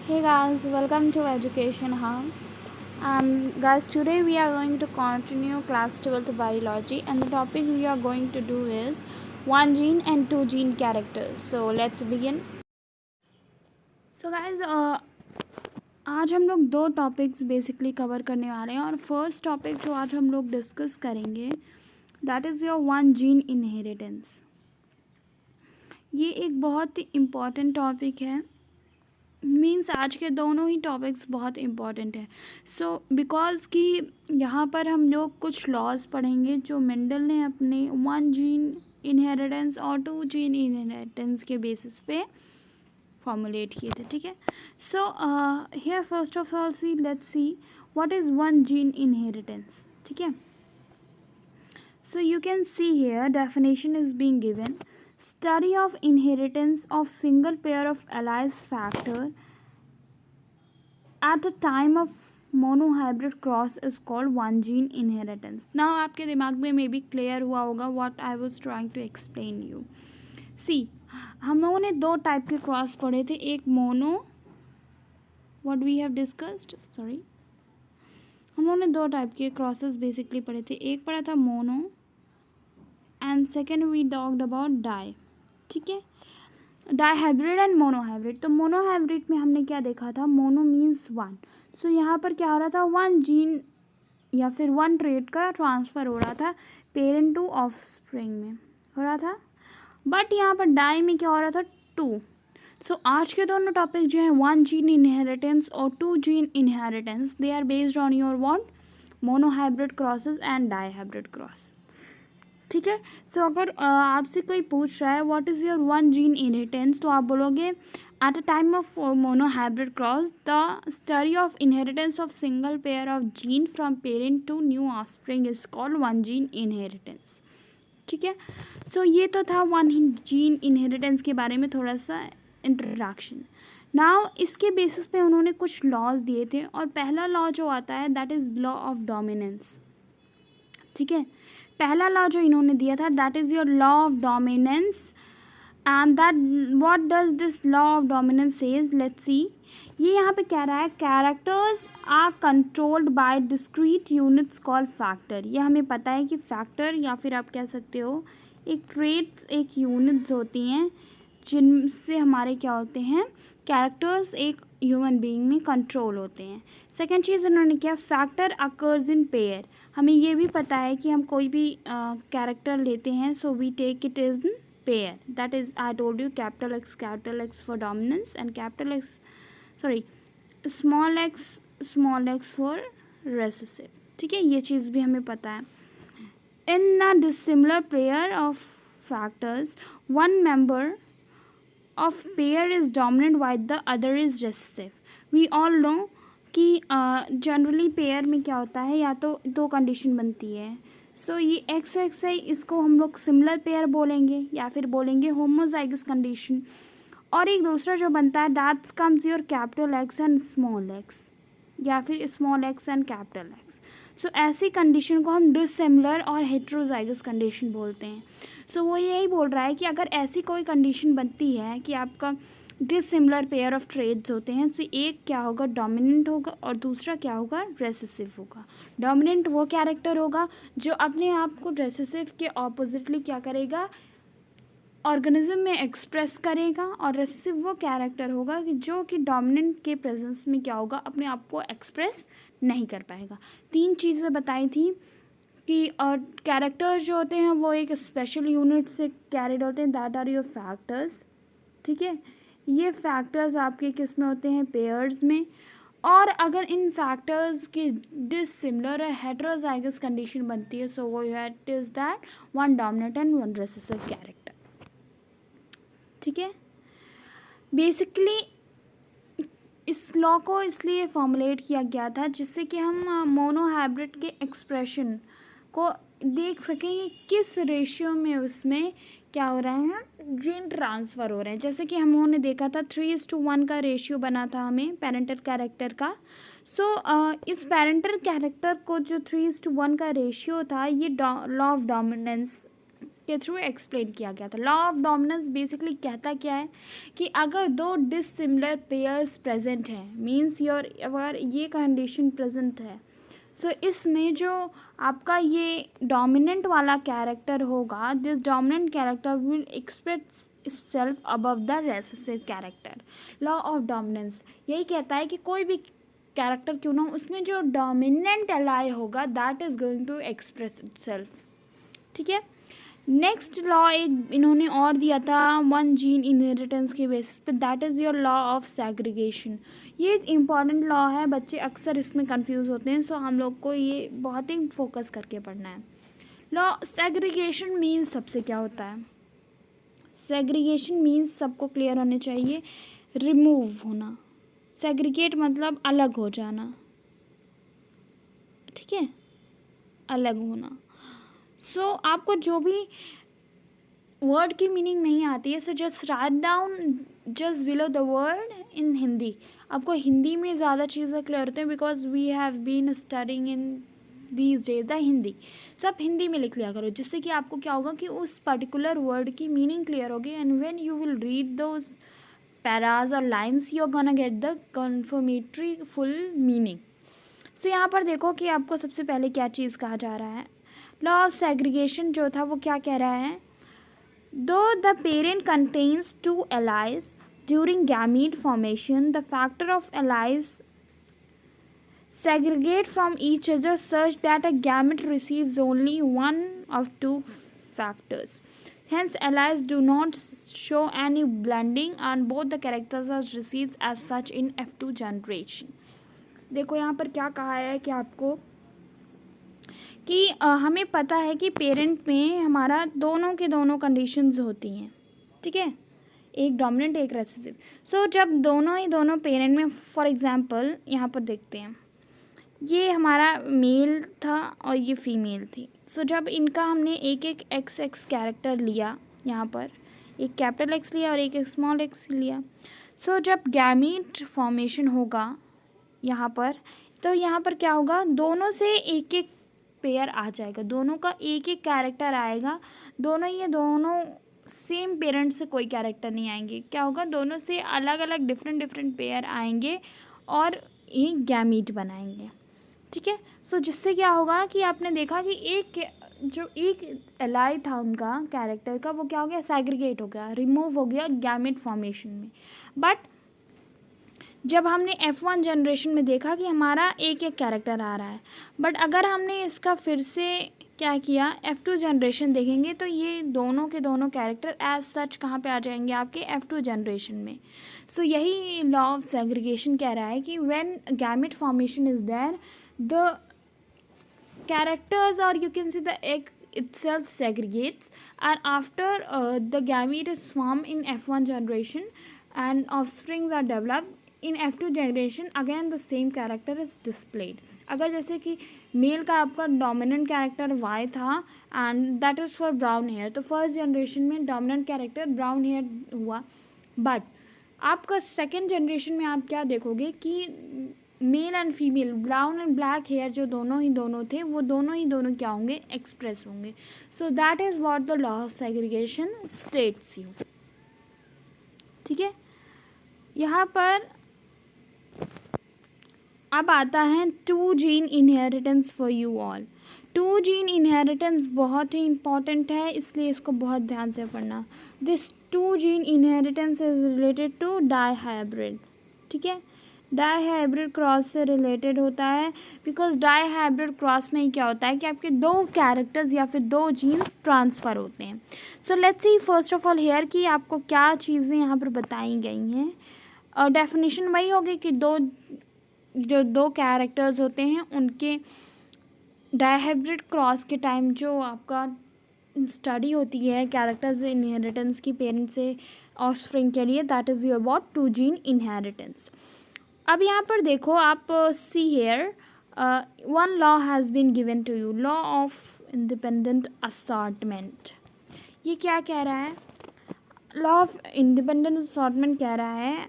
Hey guys, welcome to Education Hub. Guys, today we are going to continue class 12th biology, and the topic we are going to do is one gene and two gene characters. So let's begin. So guys, आज हम लोग दो topics basically cover करने वाले हैं और first topic जो आज हम लोग डिस्कस करेंगे that is your one gene inheritance. ये एक बहुत ही इम्पॉर्टेंट टॉपिक है. मीन्स आज के दोनों ही टॉपिक्स बहुत इम्पॉर्टेंट है. सो बिकॉज कि यहाँ पर हम लोग कुछ लॉज पढ़ेंगे जो मेंडल ने अपने वन जीन इनहेरिटेंस और टू जीन इनहेरिटेंस के बेसिस पे फॉर्मुलेट किए थे. ठीक है. So here first of all let's see what is one gene inheritance. ठीक है. So you can see here definition is being given. Study of inheritance of single pair of Allis factor at the time of monohybrid cross is called one gene inheritance. Now आपके दिमाग में may be clear हुआ होगा what I was trying to explain you. See, हम लोगों ने दो type के क्रॉस पढ़े थे. एक mono, what we have discussed, sorry, हम लोगों ने दो टाइप के क्रॉसेस बेसिकली पढ़े थे. एक पढ़ा था mono and second we talked about di. ठीक है. Dihybrid and monohybrid. तो मोनो हाइब्रिड में हमने क्या देखा था, मोनो मीन्स वन. सो यहाँ पर क्या हो रहा था, वन जीन या फिर वन ट्रेट का ट्रांसफ़र हो रहा था पेरेंट टू ऑफस्प्रिंग में हो रहा था. बट यहाँ पर डाई में क्या हो रहा था, टू. सो आज के दोनों टॉपिक जो हैं वन जीन इनहेरिटेंस और two gene inheritance, they are based on your what, monohybrid crosses and dihybrid cross. ठीक है. सो अगर आपसे कोई पूछ रहा है what is your one gene inheritance, तो आप बोलोगे at a time of monohybrid cross the study of inheritance of single pair of gene from parent to new offspring is called one gene inheritance. ठीक है. सो ये तो था one gene inheritance के बारे में थोड़ा सा इंट्रोडक्शन. नाउ इसके बेसिस पे उन्होंने कुछ लॉज दिए थे और पहला लॉ जो आता है that is law of dominance. ठीक है. पहला लॉ जो इन्होंने दिया था that is your law of dominance. And that what does this law of dominance says, let's see. ये यहाँ पे कह रहा है characters are controlled by discrete units called factor. ये हमें पता है कि फैक्टर या फिर आप कह सकते हो एक ट्रेट्स, एक यूनिट्स होती हैं जिनसे हमारे क्या होते हैं, कैरेक्टर्स एक ह्यूमन बीइंग में कंट्रोल होते हैं. सेकेंड चीज़ उन्होंने किया, फैक्टर अकर्स इन पेयर. हमें ये भी पता है कि हम कोई भी कैरेक्टर लेते हैं so we take it is in pair. That is I told you capital X for dominance and capital X sorry small X for recessive. ठीक है. ये चीज़ भी हमें पता है. In a dissimilar pair of factors one member of pair is dominant while the other is recessive. We all know कि generally pair में क्या होता है, या तो दो कंडीशन बनती है. सो ये एक्स एक्स है, इसको हम लोग सिमिलर पेयर बोलेंगे या फिर बोलेंगे होमोजाइगस कंडीशन. और एक दूसरा जो बनता है that's comes your capital X and small X या फिर small X and capital X. So ऐसी कंडीशन को हम डिसिमिलर और हेट्रोजाइगस कंडीशन बोलते हैं. सो वो यही बोल रहा है कि अगर ऐसी कोई कंडीशन बनती है कि आपका डिसिमिलर पेयर ऑफ ट्रेड्स होते हैं, तो एक क्या होगा, डोमिनेंट होगा और दूसरा क्या होगा, रेसेसिव होगा. डोमिनेंट वो कैरेक्टर होगा जो अपने आप को रेसेसिव के ऑपोजिटली क्या करेगा, ऑर्गेनिज्म में एक्सप्रेस करेगा. और रेसेसिव वो कैरेक्टर होगा कि जो कि डोमिनेंट के प्रेजेंस में क्या होगा, अपने आप को एक्सप्रेस नहीं कर पाएगा. तीन चीज़ें बताई थी कि कैरेक्टर्स जो होते हैं वो एक स्पेशल यूनिट से कैरिड होते हैं, दैट आर योर फैक्टर्स. ठीक है. ये फैक्टर्स आपके किस में होते हैं, पेयर्स में. और अगर इन फैक्टर्स की डिसिमिलर है हेट्रोजाइगस कंडीशन बनती है, सो वो it is that one dominant and one recessive character. ठीक है. बेसिकली इस लॉ को इसलिए फॉर्मुलेट किया गया था जिससे कि हम मोनो हाइब्रिड के एक्सप्रेशन को देख सकें किस रेशियो में उसमें क्या हो रहा है, जीन ट्रांसफ़र हो रहे हैं. जैसे कि हम लोगों ने देखा था 3:1 का रेशियो बना था हमें पेरेंटल कैरेक्टर का. सो इस पेरेंटल कैरेक्टर को जो 3:1 का रेशियो था, ये लॉ ऑफ डोमिनेंस के थ्रू एक्सप्लेन किया गया था। लॉ ऑफ डोमिनेंस बेसिकली कहता क्या है कि अगर दो डिसिमिलर पेयर्स प्रेजेंट हैं, मीन्स योर अगर ये कंडीशन प्रेजेंट है, सो इसमें जो आपका ये डोमिनेंट वाला कैरेक्टर होगा, this dominant character will express itself above the recessive character। Law of dominance यही कहता है कि कोई भी कैरेक्टर क्यों ना हो, उसमें जो डोमिनेंट एलाई होगा that is going to express itself. ठीक है, नेक्स्ट लॉ एक इन्होंने और दिया था वन जीन इनहेरिटेंस के बेसिस पे, that is your law of segregation. ये इम्पॉर्टेंट लॉ है, बच्चे अक्सर इसमें कंफ्यूज होते हैं, सो हम लोग को ये बहुत ही फोकस करके पढ़ना है। लॉ सेग्रीगेशन मीन्स सबसे क्या होता है, सेग्रीगेशन मीन्स सबको क्लियर होने चाहिए, रिमूव होना। सेग्रीगेट मतलब अलग हो जाना, ठीक है, अलग होना। सो आपको जो भी वर्ड की मीनिंग नहीं आती है, so just write down just below the word in Hindi. आपको हिंदी में ज़्यादा चीज़ें क्लियर होते हैं because we have been studying in these days the Hindi. सो आप हिंदी में लिख लिया करो, जिससे कि आपको क्या होगा कि उस पर्टिकुलर वर्ड की मीनिंग क्लियर होगी, and when you will read those paras और lines you are gonna get the confirmatory full meaning. So यहाँ पर देखो कि आपको सबसे पहले क्या चीज़ कहा जा रहा है। लॉ ऑफ सेग्रीगेशन जो था वो क्या कह रहा है, दो the parent contains two allies during gamete formation, the factor of allies segregate from each other such that a gamete receives only one of two factors. Hence, allies do not show any blending and both the characters are received as such in F2 generation. देखो यहाँ पर क्या कहा है कि आपको कि हमें पता है कि पेरेंट में हमारा दोनों के दोनों कंडीशंस होती हैं, ठीक है, एक डोमिनेंट एक रेसेसिव। सो जब दोनों ही दोनों पेरेंट में, फॉर एग्जांपल यहाँ पर देखते हैं, ये हमारा मेल था और ये फीमेल थी। सो जब इनका हमने एक एक एक्स एक्स कैरेक्टर लिया, यहाँ पर एक कैपिटल एक्स लिया और एक स्मॉल एक्स लिया, सो जब गैमीट फॉर्मेशन होगा यहाँ पर, तो यहाँ पर क्या होगा, दोनों से एक एक पेयर आ जाएगा, दोनों का एक एक कैरेक्टर आएगा, दोनों ये दोनों सेम पेरेंट से कोई कैरेक्टर नहीं आएंगे, क्या होगा, दोनों से अलग अलग डिफरेंट डिफरेंट पेयर आएंगे और एक गैमीट बनाएंगे, ठीक है। सो जिससे क्या होगा कि आपने देखा कि एक जो एक एलाई था उनका कैरेक्टर का, वो क्या हो गया, सेग्रीगेट हो गया, रिमूव हो गया गैमेट फॉर्मेशन में। बट जब हमने F1 जनरेशन में देखा कि हमारा एक एक कैरेक्टर आ रहा है, बट अगर हमने इसका फिर से क्या किया, F2 जनरेशन देखेंगे तो ये दोनों के दोनों कैरेक्टर एज सच कहाँ पे आ जाएंगे, आपके F2 जनरेशन में। सो यही लॉ ऑफ सेग्रीगेशन कह रहा है कि when gamete formation is there, the characters, or you can say the egg itself segregates, and after the gamete is formed in F1 generation and offsprings are developed in F2 generation, again the same character is displayed। अगर जैसे कि male का आपका dominant character Y था and that is for brown hair, तो first generation में dominant character brown hair हुआ, but आपका सेकेंड जनरेशन में आप क्या देखोगे कि male and female, brown and black hair जो दोनों ही दोनों थे, वो दोनों ही दोनों क्या होंगे, एक्सप्रेस होंगे। So that is what the law of segregation states you, ठीक है। यहाँ पर अब आता है two gene inheritance for you all. Two gene inheritance बहुत ही इंपॉर्टेंट है, इसलिए इसको बहुत ध्यान से पढ़ना। This two gene inheritance is related to dihybrid, ठीक है, डाई हाइब्रिड क्रॉस से रिलेटेड होता है, बिकॉज डाई हाइब्रिड क्रॉस में ही क्या होता है कि आपके दो कैरेक्टर्स या फिर दो जीन्स ट्रांसफ़र होते हैं। So let's see first of all here कि आपको क्या चीज़ें यहाँ पर बताई गई हैं, और डेफिनेशन वही होगी कि दो कैरेक्टर्स होते हैं उनके डाई हाइब्रिड क्रॉस के टाइम जो आपका स्टडी होती है कैरेक्टर्स इनहेरिटेंस की पेरेंट से ऑफस्प्रिंग के लिए, that is your what, two gene inheritance. अब यहाँ पर देखो आप, see here one law has been given to you, law of independent assortment. ये क्या कह रहा है, लॉ ऑफ इंडिपेंडेंट असॉर्टमेंट कह रहा है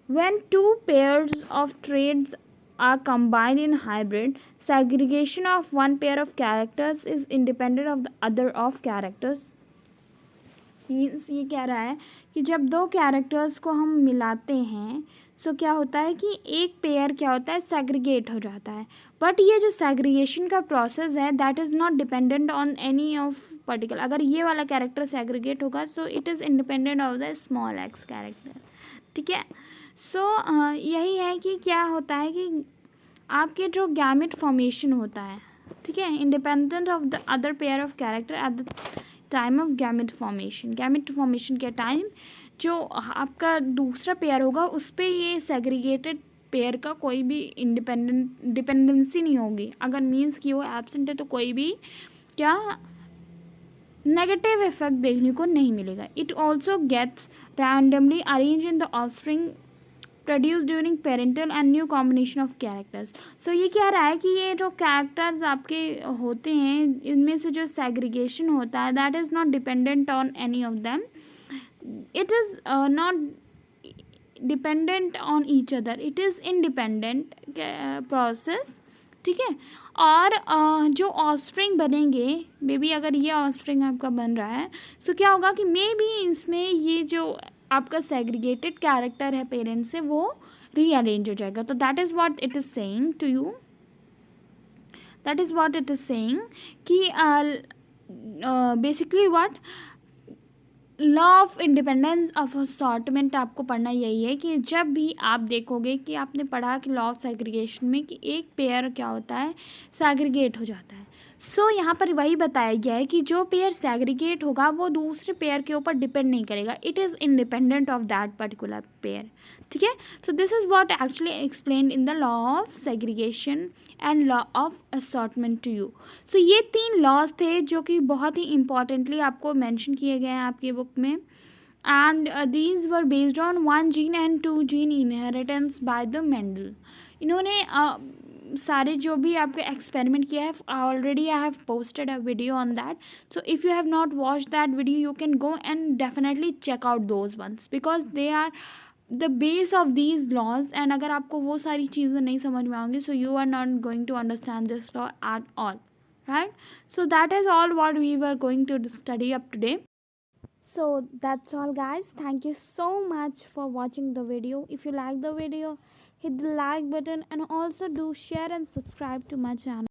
when two pairs of traits are combined in hybrid, segregation of one pair of characters is independent of the other of characters means ये कह रहा है कि जब दो कैरेक्टर्स को हम मिलाते हैं सो क्या होता है कि एक पेयर क्या होता है, सेग्रीगेट हो जाता है. बट ये जो सेग्रीगेशन का प्रोसेस है that is not dependent on any of particular. अगर ये वाला कैरेक्टर सेग्रीगेट होगा so it is independent of the small x character. ठीक है. सो यही है कि क्या होता है कि आपके जो गैमेट फॉर्मेशन होता है, ठीक है, independent of the other pair of character at the time of gamete formation. Gamete formation के टाइम जो आपका दूसरा पेयर होगा उस पर ये सेग्रीगेटेड पेयर का कोई भी डिपेंडेंसी नहीं होगी. अगर मीन्स कि वो एब्सेंट है तो कोई भी क्या नेगेटिव इफेक्ट देखने को नहीं मिलेगा. It also gets randomly arrange in the offspring produce during parental and new combination of characters. So ये कह रहा है कि ये जो कैरेक्टर्स आपके होते हैं इनमें से जो सेग्रीगेशन होता है that is not dependent on any of them. It is not dependent on each other. It is independent process. ठीक है. और जो ऑफस्प्रिंग बनेंगे मे बी, अगर ये ऑफस्प्रिंग आपका बन रहा है सो क्या होगा कि मे बी इसमें ये जो आपका सेग्रीगेटेड कैरेक्टर है पेरेंट्स से वो रीअरेंज हो जाएगा. तो that is what it is saying to you. That is what it is saying कि basically what law of independence of assortment आपको पढ़ना यही है कि जब भी आप देखोगे कि आपने पढ़ा कि लॉ ऑफ सेग्रीगेशन में कि एक पेयर क्या होता है, सेग्रीगेट हो जाता है. सो यहाँ पर वही बताया गया है कि जो पेयर सेग्रीगेट होगा वो दूसरे पेयर के ऊपर डिपेंड नहीं करेगा. It is independent of that particular pair. ठीक है. So this is what actually explained in the law of segregation and law of assortment to you. So ये 3 लॉज थे जो कि बहुत ही इंपॉर्टेंटली आपको मेंशन किए गए हैं आपकी बुक में. And these were based on 1 gene and 2 gene inheritance by the Mendel. इन्होंने सारे जो भी आपके एक्सपेरिमेंट किया है already I have posted a video on that. So if you have not watch that video you can go and definitely check out those ones because they are the base of these laws. And अगर आपको वो सारी चीज़ें नहीं समझ में आएंगी so you are not going to understand this law at all. Right. So that is all what we were going to study up today. So that's all guys. Thank you so much for watching the video. If you like the video, hit the like button and also do share and subscribe to my channel.